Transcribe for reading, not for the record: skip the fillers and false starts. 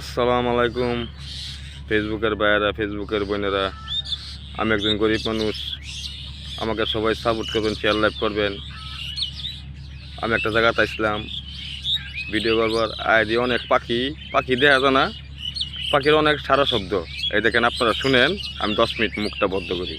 আসসালামু আলাইকুম ফেসবুকের ভাইয়েরা, ফেসবুকের বোনেরা। আমি একজন গরিব মানুষ, আমাকে সবাই সাপোর্ট করবেন, শেয়ার লাইক করবেন। আমি একটা জায়গাতে আসলাম ভিডিও করবার। আইডি অনেক পাখি পাখি দেখা যায় না, পাখির অনেক সারা শব্দ। এই দেখেন, আপনারা শুনেন, আমি 10 মিনিট মুখটা বন্ধ করি।